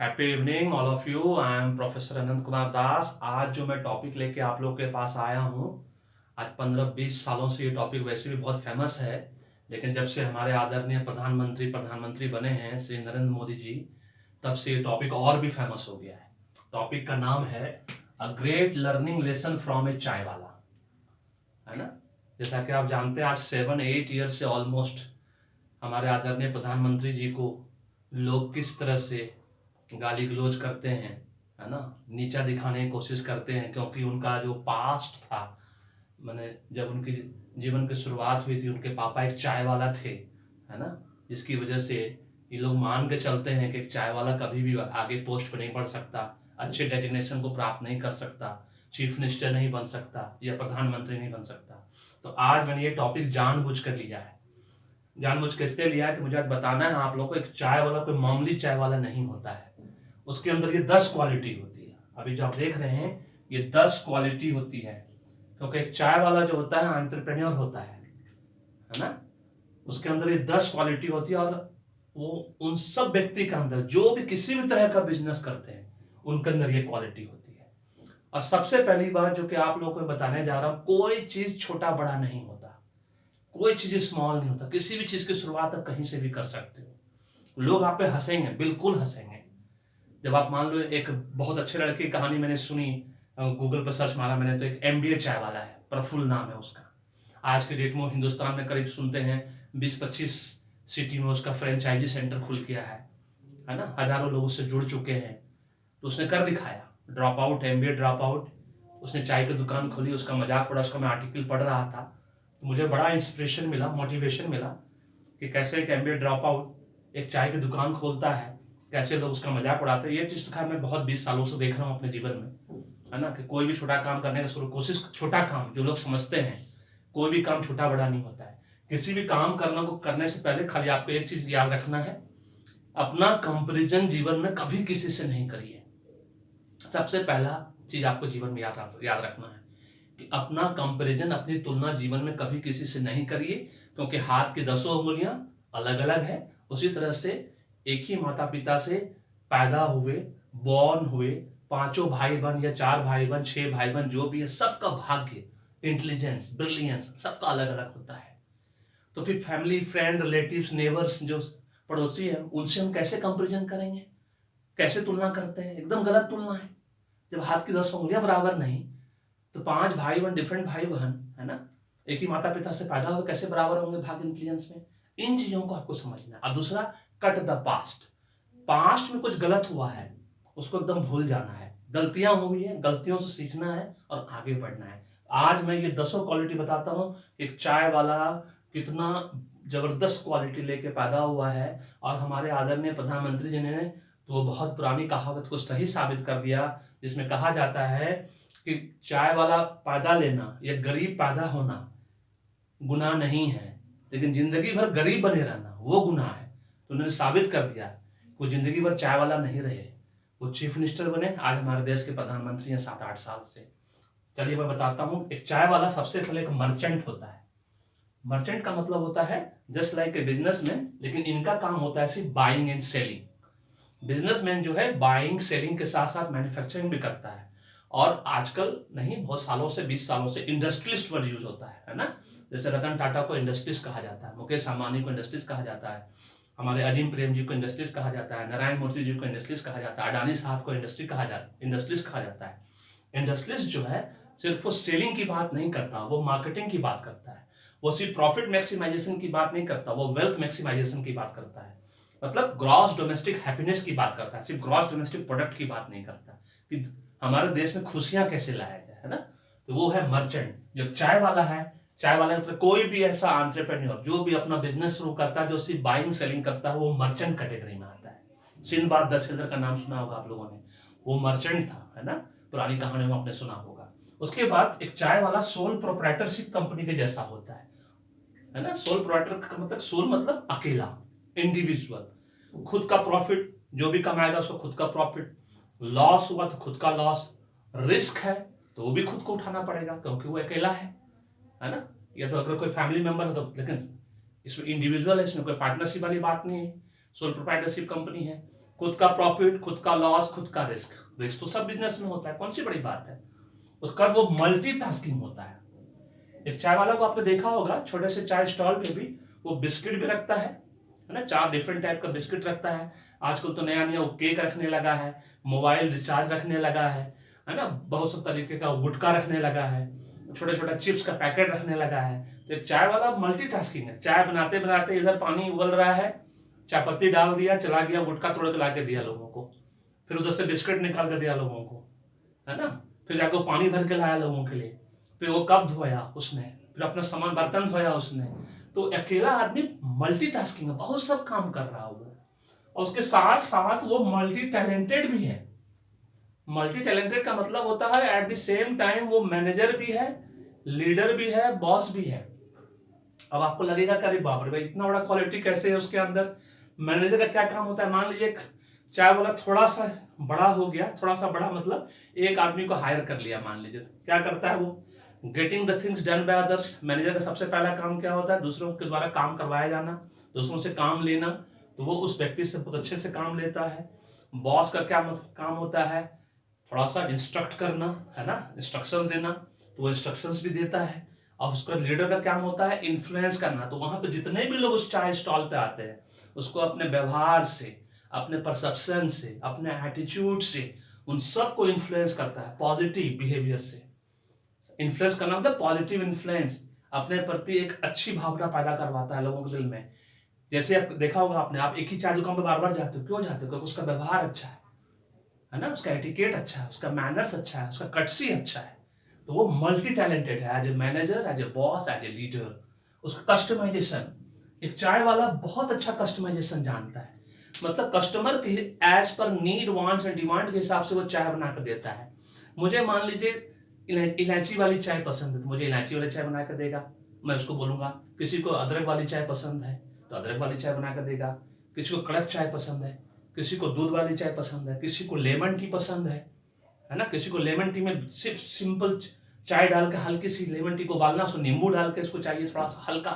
Happy evening all of you. I am professor Anant Kumar Das. आज जो मैं टॉपिक लेके आप लोग के पास आया हूँ, आज 15-20 सालों से ये टॉपिक वैसे भी बहुत फेमस है, लेकिन जब से हमारे आदरणीय प्रधानमंत्री बने हैं श्री नरेंद्र मोदी जी, तब से ये टॉपिक और भी फेमस हो गया है। टॉपिक का नाम है a great learning lesson from a chai wala, है ना। जैसा कि आप जानते हैं, आज 7-8 ईयर से ऑलमोस्ट हमारे आदरणीय प्रधानमंत्री जी को लोग किस तरह से गाली गलौज करते हैं, है ना, नीचा दिखाने की कोशिश करते हैं, क्योंकि उनका जो पास्ट था, मैंने जब उनकी जीवन की शुरुआत हुई थी, उनके पापा एक चाय वाला थे, है ना, जिसकी वजह से ये लोग मान के चलते हैं कि एक चाय वाला कभी भी आगे पोस्ट पर नहीं बढ़ सकता, अच्छे डेजिग्नेशन को प्राप्त नहीं कर सकता, चीफ मिनिस्टर नहीं बन सकता या प्रधानमंत्री नहीं बन सकता। तो आज मैंने ये टॉपिक जानबूझ कर लिया है। जानबूझ के इसलिए लिया है कि मुझे आज बताना है आप लोगों को, एक चाय वाला कोई मामूली चाय वाला नहीं होता है। उसके अंदर ये 10 क्वालिटी होती है। अभी जो आप देख रहे हैं, ये 10 क्वालिटी होती है, क्योंकि एक चाय वाला जो होता है एंटरप्रेन्योर होता है ना। उसके अंदर ये 10 क्वालिटी होती है, और वो उन सब व्यक्ति के अंदर जो भी किसी भी तरह का बिजनेस करते हैं, उनके अंदर ये क्वालिटी होती है। और सबसे पहली बात जो कि आप लोगों को बताने जा रहा हूं, कोई चीज छोटा बड़ा नहीं होता, कोई चीज स्मॉल नहीं होता। किसी भी चीज की शुरुआत आप कहीं से भी कर सकते हो। लोग आप पे हंसेंगे, बिल्कुल हंसेंगे। जब आप मान लो, एक बहुत अच्छे लड़के की कहानी मैंने सुनी, गूगल पर सर्च मारा मैंने, तो एक एमबीए चाय वाला है, प्रफुल्ल नाम है उसका। आज के डेट में हिंदुस्तान में करीब सुनते हैं 20-25 सिटी में उसका फ्रेंचाइजी सेंटर खुल गया है ना, हजारों लोग उससे जुड़ चुके हैं। तो उसने कर दिखाया, drop out, MBA drop out, उसने चाय की दुकान खोली, उसका मजाक उड़ा, उसका मैं आर्टिकल पढ़ रहा था, तो मुझे बड़ा इंस्पिरेशन मिला, मोटिवेशन मिला कि कैसे एक एमबीए ड्रॉप आउट एक चाय की दुकान खोलता है, कैसे लोग उसका मजाक उड़ाते हैं। ये चीज़ तो खैर मैं बहुत 20 सालों से देख रहा हूँ अपने जीवन में, है ना, कि कोई भी छोटा काम करने का शुरू कोशिश, छोटा काम जो लोग समझते हैं, कोई भी काम छोटा बड़ा नहीं होता है। किसी भी काम करने से पहले खाली आपको एक चीज़ याद रखना है, अपना कंपेरिजन जीवन में कभी किसी से नहीं करिए। सबसे पहला चीज आपको जीवन में याद रखना है कि अपना कंपैरिजन, अपनी तुलना जीवन में कभी किसी से नहीं करिए, क्योंकि हाथ की 10 उंगलियां अलग अलग है। उसी तरह से एक ही माता पिता से पैदा हुए, बॉर्न हुए, 5 भाई बहन या 4 भाई बहन, 6 भाई बहन, जो भी है, सबका भाग्य, इंटेलिजेंस, ब्रिलियंस सबका अलग अलग होता है। तो फिर फैमिली, फ्रेंड, रिलेटिव्स, नेबर्स, जो पड़ोसी है, उनसे हम कैसे कंपेरिजन करेंगे, कैसे तुलना करते हैं? एकदम गलत तुलना है। जब हाथ की 10 उंगलियां बराबर नहीं, तो 5 भाई बहन, डिफरेंट भाई बहन, है ना, एक ही माता पिता से पैदा हुए, कैसे बराबर होंगे भाग्य, इंटेलिजेंस में? इन चीजों को आपको समझना है। और दूसरा, कट द पास्ट। पास्ट में कुछ गलत हुआ है, उसको एकदम भूल जाना है। गलतियां हुई है, गलतियों से सीखना है और आगे बढ़ना है। आज मैं ये 10 क्वालिटी बताता हूं, एक चाय वाला कितना जबरदस्त क्वालिटी लेके पैदा हुआ है, और हमारे आदरणीय प्रधानमंत्री जी ने तो वो बहुत पुरानी कहावत को सही साबित कर दिया, जिसमें कहा जाता है कि चाय वाला पैदा लेना या गरीब पैदा होना गुनाह नहीं है, लेकिन जिंदगी भर गरीब बने रहना वो गुनाह है। तो उन्होंने साबित कर दिया, वो जिंदगी भर चाय वाला नहीं रहे, वो चीफ मिनिस्टर बने, आज हमारे देश के प्रधानमंत्री हैं 7-8 साल से। चलिए मैं बताता हूँ। एक चाय वाला सबसे पहले एक मर्चेंट होता है। मर्चेंट का मतलब होता है जस्ट लाइक ए बिजनेसमैन, लेकिन इनका काम होता है सिर्फ बाइंग एंड सेलिंग। बिजनेसमैन जो है बाइंग सेलिंग के साथ साथ मैन्युफैक्चरिंग भी करता है, और आजकल नहीं, बहुत सालों से, 20 सालों से इंडस्ट्रियलिस्ट वर्ड यूज होता है ना। जैसे रतन टाटा को इंडस्ट्रियलिस्ट कहा जाता है, मुकेश अंबानी को इंडस्ट्रियलिस्ट कहा जाता है, हमारे अजीम प्रेम जी को इंडस्ट्रियलिस्ट कहा जाता है, नारायण मूर्ति जी को इंडस्ट्रियलिस्ट कहा जाता है, अडानी साहब को इंडस्ट्रियलिस्ट कहा जाता है। इंडस्ट्रियलिस्ट जो है सिर्फ वो सेलिंग की बात नहीं करता, वो मार्केटिंग की बात करता है। वो सिर्फ प्रॉफिट मैक्सिमाइजेशन की बात नहीं करता, वो वेल्थ मैक्सिमाइजेशन की बात करता है। मतलब ग्रॉस डोमेस्टिक हैप्पीनेस की बात करता है, सिर्फ ग्रॉस डोमेस्टिक प्रोडक्ट की बात नहीं करता कि हमारे देश में खुशियां कैसे लाया जाए, है ना। तो वो है मर्चेंट। जो चाय वाला है, चाय वाला मतलब कोई भी ऐसा एंटरप्रेन्योर जो भी अपना बिजनेस शुरू करता है, जो सिर्फ बाइंग सेलिंग करता है, वो मर्चेंट कैटेगरी में आता है। सिंदबाद द सिल्वर का नाम सुना होगा आप लोगों ने, वो मर्चेंट था, है ना, पुरानी कहानी में आपने सुना होगा। उसके बाद एक चाय वाला सोल प्रोप्राइटरशिप कंपनी के जैसा होता है ना। सोल प्रोप्राइटर का मतलब, सोल मतलब अकेला, इंडिविजुअल, खुद का प्रॉफिट, जो भी कमाएगा उसको खुद का प्रॉफिट, लॉस हुआ तो खुद का लॉस, रिस्क है तो वो भी खुद को उठाना पड़ेगा क्योंकि वो अकेला है ना। या तो अगर कोई फैमिली मेंबर है तो, लेकिन इसमें इंडिविजुअल है, इसमें कोई पार्टनरशिप वाली बात नहीं है। सोल प्रोप्राइटरशिप कंपनी है, खुद का प्रॉफिट, खुद का लॉस, खुद का रिस्क। रिस्क तो सब बिजनेस में होता है, कौन सी बड़ी बात है। उसका वो मल्टीटास्किंग होता है। एक चाय वाला को आपने देखा होगा, छोटे से चाय स्टॉल पे भी वो बिस्किट भी रखता है ना, 4 डिफरेंट टाइप का बिस्किट रखता है। आजकल तो नया नया वो केक रखने लगा है, मोबाइल रिचार्ज रखने लगा है ना, बहुत सब तरीके का गुटखा रखने लगा है, छोटा छोटा चिप्स का पैकेट रखने लगा है। तो एक चाय वाला मल्टीटास्किंग है। चाय बनाते बनाते इधर पानी उबल रहा है, चाय पत्ती डाल दिया, चला गया, गुटखा तोड़ के ला के दिया लोगों को, फिर उधर से बिस्किट निकाल के दिया लोगों को, है ना, फिर जाकर वो पानी भर के लाया लोगों के लिए, फिर वो कप धोया उसने, फिर अपना सामान बर्तन धोया उसने। तो अकेला आदमी मल्टीटास्किंग है, बहुत सब काम कर रहा है वो, और उसके साथ साथ वो मल्टी टैलेंटेड भी है। मल्टी टैलेंटेड का मतलब होता है एट द सेम टाइम वो मैनेजर भी है, लीडर भी है, बॉस भी है। अब आपको लगेगा कि अरे बाप रे भाई, इतना बड़ा क्वालिटी कैसे है उसके अंदर। मैनेजर का क्या काम होता है, मान लीजिए एक चाय वाला थोड़ा सा बड़ा हो गया, थोड़ा सा बड़ा मतलब एक आदमी को हायर कर लिया, मान लीजिए, क्या करता है वो, getting the things done by others. Manager का सबसे पहला काम क्या होता है, दूसरों के द्वारा काम करवाया जाना, दूसरों से काम लेना, तो वो उस व्यक्ति से बहुत अच्छे से काम लेता है। बॉस का क्या काम होता है, थोड़ा सा इंस्ट्रक्ट करना, है ना, इंस्ट्रक्शंस देना, तो वो इंस्ट्रक्शंस भी देता है। और उसका लीडर का काम होता है इन्फ्लुएंस करना, तो वहां पे जितने भी लोग उस चाय स्टॉल पे आते हैं उसको अपने व्यवहार से, अपने परसेप्शन से, अपने एटीट्यूड से उन सबको इन्फ्लुएंस करता है, पॉजिटिव बिहेवियर से। इन्फ्लुएंस करना मतलब पॉजिटिव इन्फ्लुएंस, अपने प्रति एक अच्छी भावना पैदा करवाता है लोगों के दिल में। जैसे आप देखा होगा आपने, आप एक ही चाय दुकान पे बार बार जाते हो, क्यों जाते हो, क्योंकि उसका व्यवहार अच्छा है ना, उसका एटिकेट अच्छा है, उसका मैनर्स अच्छा है, उसका कटसी अच्छा है। तो वो मल्टी टैलेंटेड है, as a manager, as a boss, as a leader. उसका कस्टमाइजेशन, एक चाय वाला बहुत अच्छा कस्टमाइजेशन जानता है, मतलब कस्टमर के as per need, wants and demand के हिसाब से वो चाय बना कर देता है। मुझे मान लीजिए इलायची वाली चाय पसंद है, तो मुझे इलायची वाली चाय बना कर देगा, मैं उसको बोलूंगा। किसी को अदरक वाली चाय पसंद है तो अदरक वाली चाय बना कर देगा। किसी को कड़क चाय पसंद है, किसी को दूध वाली चाय पसंद है, किसी को लेमन टी पसंद है ना, किसी को लेमन टी में सिर्फ सिंपल चाय डाल के हल्की सी लेमन टी को उबालना, उसमें नींबू डाल के इसको चाहिए थोड़ा सा हल्का,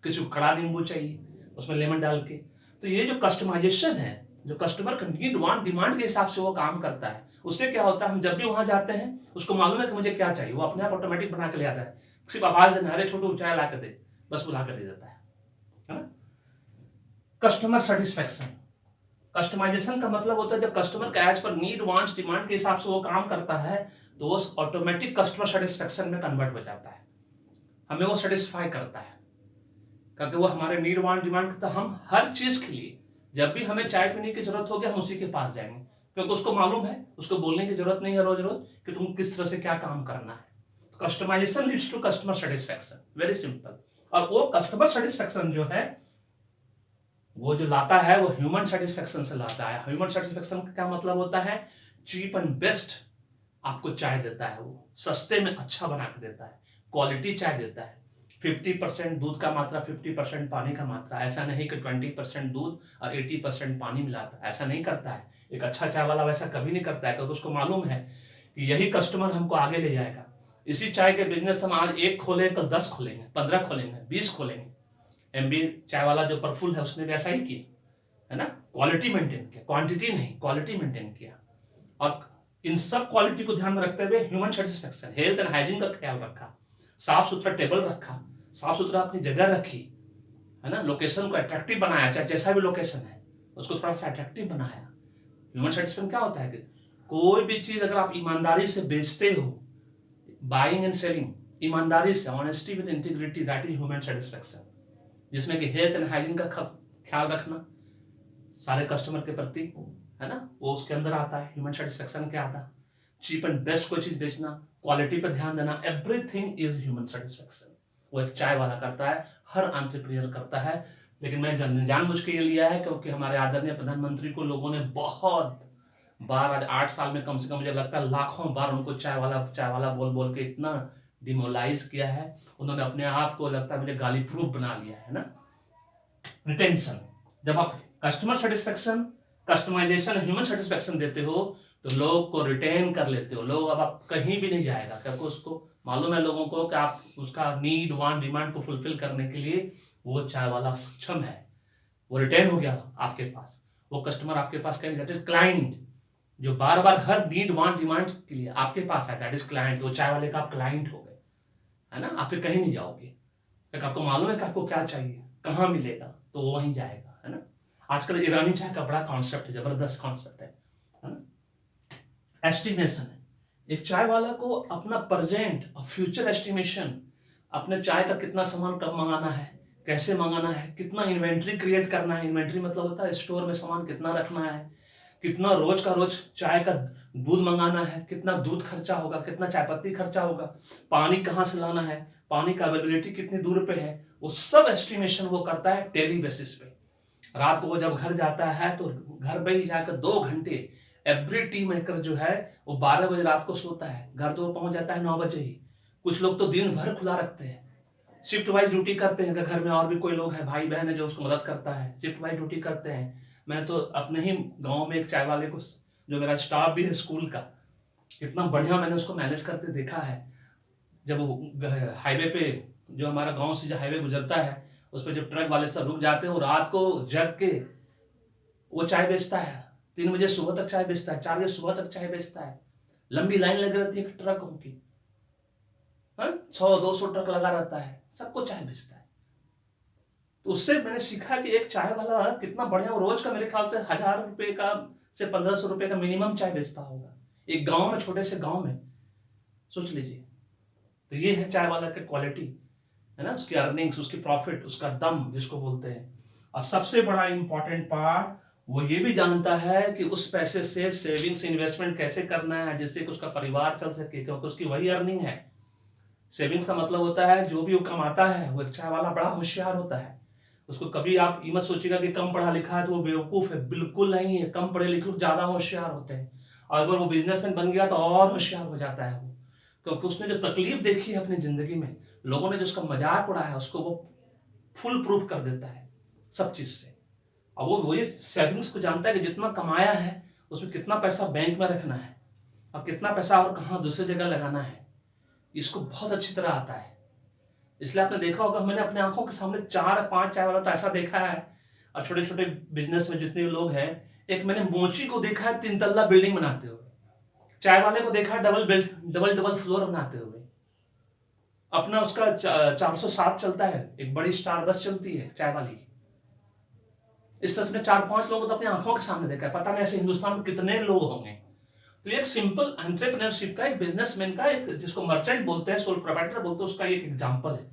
किसी को कड़ा नींबू चाहिए उसमें लेमन डाल के। तो ये जो कस्टमाइजेशन है, जो कस्टमर का नीड वांट डिमांड के हिसाब से वो काम करता है, उससे क्या होता है, हम जब भी वहां जाते हैं उसको मालूम है कि मुझे क्या चाहिए, वो अपने आप ऑटोमेटिक बना के ले आता है, सिर्फ आवाज देना, अरे छोटू चाय ला कर दे, बस वो ला कर दे देता है ना। कस्टमर सेटिस्फेक्शन, कस्टमाइजेशन का मतलब होता है जब कस्टमर का as per need wants demand के हिसाब से वो काम करता है तो वो ऑटोमेटिक कस्टमर सेटिस्फेक्शन में कन्वर्ट हो जाता है, हमें वो सेटिस्फाई करता है, क्योंकि वो हमारे नीड वांट डिमांड करता है। हम हर चीज के लिए जब भी हमें चाय पीने की जरूरत होगी हम उसी के पास जाएंगे, क्योंकि उसको मालूम है, उसको बोलने की जरूरत नहीं है रोज रोज कि तुम किस तरह से क्या काम करना है। Customization leads to customer satisfaction, very simple. और वो कस्टमर सेटिस्फेक्शन जो है वो जो लाता है वो ह्यूमन सेटिस्फेक्शन से लाता है। ह्यूमन सेटिस्फेक्शन का क्या मतलब होता है, चीप एंड बेस्ट आपको चाय देता है, वो सस्ते में अच्छा बना के देता है, क्वालिटी चाय देता है, 50% दूध का मात्रा, 50% पानी का मात्रा, ऐसा नहीं कि 20% दूध और 80% पानी मिलाता है, ऐसा नहीं करता है। एक अच्छा चाय वाला वैसा कभी नहीं करता है, क्योंकि उसको मालूम है कि यही कस्टमर हमको आगे ले जाएगा। इसी चाय के बिजनेस हम आज 1 खोलें, कल 10 खोलेंगे, 15 खोलेंगे, 20 खोलेंगे। एमबी चाय वाला जो प्रफुल्ल है उसने भी ऐसा ही किया, है ना, क्वालिटी मेंटेन किया, क्वांटिटी नहीं क्वालिटी मेंटेन किया। और इन सब क्वालिटी को ध्यान में रखते हुए human satisfaction, health and hygiene का ख्याल रखा, साफ सुथरा टेबल रखा, साफ सुथरा अपनी जगह रखी, है ना, लोकेशन को अट्रैक्टिव बनाया, चाहे जैसा भी लोकेशन है उसको थोड़ा सा अट्रैक्टिव बनाया। ह्यूमन सेटिस्फेक्शन क्या होता है कि कोई भी चीज अगर आप ईमानदारी से बेचते हो, बाइंग एंड सेलिंग, ईमानदारी से, honesty with integrity, that is human satisfaction, जिसमें कि हेल्थ एंड हाइजीन का ख्याल रखना सारे कस्टमर के प्रति, है ना, वो उसके अंदर आता है। ह्यूमन सेटिस्फेक्शन क्या आता है, चीप एंड बेस्ट कोई चीज बेचना, क्वालिटी पर ध्यान देना, एवरीथिंग इज ह्यूमन सेटिस्फेक्शन। वो एक चाय वाला करता है, हर एंटरप्रेन्योर करता है। लेकिन मैं जानबूझ के ये लिया है क्योंकि हमारे आदरणीय प्रधानमंत्री को लोगों ने बहुत बार, आज 8 साल में कम से कम मुझे लगता है लाखों बार उनको चाय वाला बोल बोल के इतना डिमोलाइज किया है, उन्होंने अपने आप को लगता है मुझे गाली प्रूफ बना लिया है ना। रिटेंशन, जब आप customer satisfaction, customization, human satisfaction देते हो तो लोग को रिटेन कर लेते हो, लोग अब आप कहीं भी नहीं जाएगा, क्योंकि उसको मालूम है लोगों को कि आप उसका नीड वांट डिमांड को फुलफिल करने के लिए वो चाय वाला सक्षम है, वो रिटेन हो गया आपके पास। वो कस्टमर आपके पास कहेंगे, दैट इज क्लाइंट, जो बार बार हर नीड वांट डिमांड के लिए आपके पास है, दैट इज क्लाइंट। तो चाय वाले का आप क्लाइंट हो गए, है ना, आप फिर कहीं नहीं जाओगे। एक आपको मालूम है कि आपको क्या चाहिए, कहाँ मिलेगा, तो वो वहीं जाएगा, है ना। आजकल ईरानी चाय का बड़ा कॉन्सेप्ट है, जबरदस्त कॉन्सेप्ट है ना। एस्टिमेशन है, एक चाय वाला को अपना प्रेजेंट और फ्यूचर एस्टिमेशन, अपने चाय का कितना सामान कब मंगाना है, कैसे मंगाना है, कितना इन्वेंट्री क्रिएट करना है। इन्वेंट्री मतलब होता है स्टोर में सामान कितना रखना है, कितना रोज का रोज चाय का दूध मंगाना है, कितना दूध खर्चा होगा, कितना चाय पत्ती खर्चा होगा, पानी कहाँ से लाना है, पानी का अवेलेबिलिटी कितनी दूर पे है, वो सब एस्टिमेशन वो करता है डेली बेसिस पे। रात को वो जब घर जाता है तो घर पे ही जाकर 2 घंटे, एवरी टी मेकर जो है वो 12 बजे रात को सोता है, घर तो वो पहुंच जाता है 9 बजे ही। कुछ लोग तो दिन भर खुला रखते हैं, शिफ्ट वाइज ड्यूटी करते हैं। अगर घर में और भी कोई लोग हैं, भाई बहन है जो उसको मदद करता है, शिफ्ट वाइज ड्यूटी करते हैं। मैं तो अपने ही गांव में एक चाय वाले को, जो मेरा स्टाफ भी है स्कूल का, इतना बढ़िया मैंने उसको मैनेज करते देखा है। जब वो हाईवे पे, जो हमारा गांव से जो हाईवे गुजरता है, उस पर जब ट्रक वाले सब रुक जाते हैं, वो रात को जग के वो चाय बेचता है। 3 बजे सुबह तक चाय बेचता है, 4 बजे सुबह तक चाय बेचता है। लंबी लाइन लगी रहती है ट्रकों की, 100-200 ट्रक लगा रहता है, सबको चाय बेचता है। तो उससे मैंने सीखा कि एक चाय वाला कितना बढ़िया, रोज का मेरे ख्याल से 1000 रुपए का से 1500 रुपए का मिनिमम चाय बेचता होगा, एक गांव में, छोटे से गांव में, सोच लीजिए। तो ये है चाय वाला की क्वालिटी, है ना, उसकी अर्निंग्स, उसकी प्रॉफिट, उसका दम जिसको बोलते हैं। और सबसे बड़ा इंपॉर्टेंट पार्ट, वो ये भी जानता है कि उस पैसे से सेविंग्स, इन्वेस्टमेंट कैसे करना है जिससे कि उसका परिवार चल सके, क्योंकि उसकी वही अर्निंग है। सेविंग्स का मतलब होता है जो भी वो कमाता है, वो एक चाय वाला बड़ा होशियार होता है। उसको कभी आप ये मत सोचिएगा कि कम पढ़ा लिखा है तो वो बेवकूफ है, बिल्कुल नहीं है। कम पढ़े लिखे लोग ज्यादा होशियार होते हैं, और अगर वो बिजनेसमैन बन गया तो और होशियार हो जाता है वो, क्योंकि उसने जो तकलीफ देखी है अपनी जिंदगी में, लोगों ने जो उसका मजाक उड़ाया, उसको वो फुल प्रूफ कर देता है सब चीज से। और वो ये सेविंग्स को जानता है कि जितना कमाया है उसमें कितना पैसा बैंक में रखना है, और कितना पैसा और कहाँ दूसरी जगह लगाना है, इसको बहुत अच्छी तरह आता है। इसलिए आपने देखा होगा, मैंने अपने आंखों के सामने 4-5 चाय वाला तो ऐसा देखा है, और छोटे छोटे बिजनेस में जितने लोग हैं, एक मैंने मोची को देखा है 3 तल्ला बिल्डिंग बनाते हुए, चाय वाले को देखा है डबल फ्लोर बनाते हुए। अपना उसका 407 चलता है, एक बड़ी स्टार बस चलती है चाय वाली। इस तरह से 4-5 लोगों को तो अपनी आंखों के सामने देखा है, पता नहीं ऐसे हिंदुस्तान में कितने लोग होंगे। तो एक सिंपल एंटरप्रेन्योरशिप का, एक बिजनेसमैन का, एक जिसको मर्चेंट बोलते हैं, सोल प्रोप्राइटर बोलते हैं, उसका एक एग्जांपल है।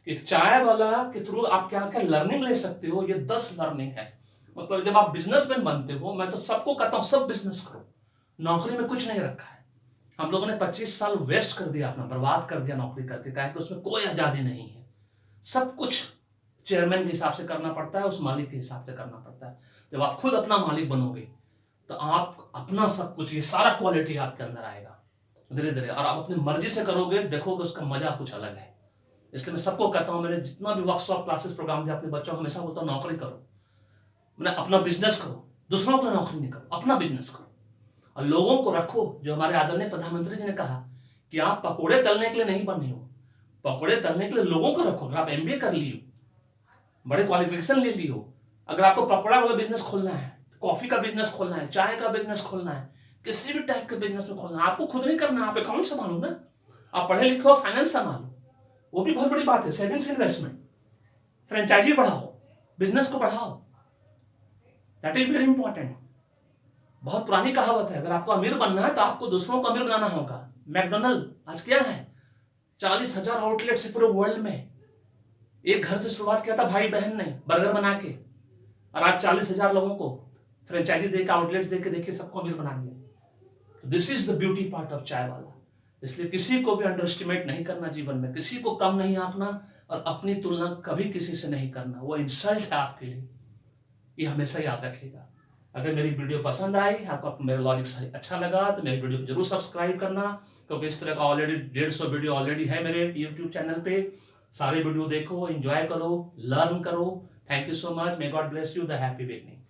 एक चाय वाला के थ्रू आप क्या क्या लर्निंग ले सकते हो, ये 10 लर्निंग है। मतलब जब आप बिजनेसमैन बनते हो, मैं तो सबको कहता हूं सब बिजनेस करो, नौकरी में कुछ नहीं रखा है। हम लोगों ने 25 साल वेस्ट कर दिया, अपना बर्बाद कर दिया नौकरी करके, कहा कि उसमें कोई आजादी नहीं है। सब कुछ चेयरमैन के हिसाब से करना पड़ता है, उस मालिक के हिसाब से करना पड़ता है। जब आप खुद अपना मालिक बनोगे तो आप अपना सब कुछ, ये सारा क्वालिटी आपके अंदर आएगा धीरे धीरे, और आप अपनी मर्जी से करोगे, देखोगे उसका मजा कुछ अलग है। इसलिए मैं सबको कहता हूं, मैंने जितना भी वर्कशॉप, क्लासेस, प्रोग्राम दिया अपने बच्चों को, हमेशा बोलता हूं नौकरी करो, मैंने अपना बिजनेस करो, दूसरों को नौकरी नहीं करो, अपना बिजनेस करो। और लोगों को रखो, जो हमारे आदरणीय प्रधानमंत्री जी ने कहा कि आप पकोड़े तलने के लिए नहीं बने हो, पकोड़े तलने के लिए लोगों को रखो। अगर आप MBA कर ली हो, बड़े क्वालिफिकेशन ले ली हो, अगर आपको पकोड़ा वाला बिजनेस खोलना है, कॉफी का बिजनेस खोलना है, चाय का बिजनेस खोलना है, किसी भी टाइप के बिजनेस में खोलना है, आपको खुद नहीं करना, आप अकाउंट संभालो ना, आप पढ़े लिखे हो, फाइनेंस संभालो, वो भी बहुत बड़ी बात है। सेविंग्स, इन्वेस्टमेंट, फ्रेंचाइजी बढ़ाओ, बिजनेस को बढ़ाओ, दैट इज वेरी इंपॉर्टेंट। बहुत पुरानी कहावत है, अगर आपको अमीर बनना है तो आपको दूसरों को अमीर बनाना होगा। मैकडोनल्ड आज क्या है, 40,000 आउटलेट से पूरे वर्ल्ड में, एक घर से शुरुआत किया था भाई बहन ने बर्गर बना के, और आज 40,000 लोगों को फ्रेंचाइजी देकर, आउटलेट्स देके, देखिए सबको अमीर बना दिया। This is the beauty part of चाय वाला। इसलिए किसी को भी अंडर एस्टिमेट नहीं करना जीवन में, किसी को कम नहीं आंकना, और अपनी तुलना कभी किसी से नहीं करना, वो इंसल्ट है आपके लिए, ये हमेशा याद रखिएगा। अगर मेरी वीडियो पसंद आई, आपको मेरा लॉजिक अच्छा लगा, तो मेरी वीडियो को जरूर सब्सक्राइब करना, क्योंकि इस तरह का ऑलरेडी 150 वीडियो ऑलरेडी है मेरे यूट्यूब चैनल पे। सारे वीडियो देखो, एंजॉय करो, लर्न करो। Thank you so much, may God bless you, the happy beginning.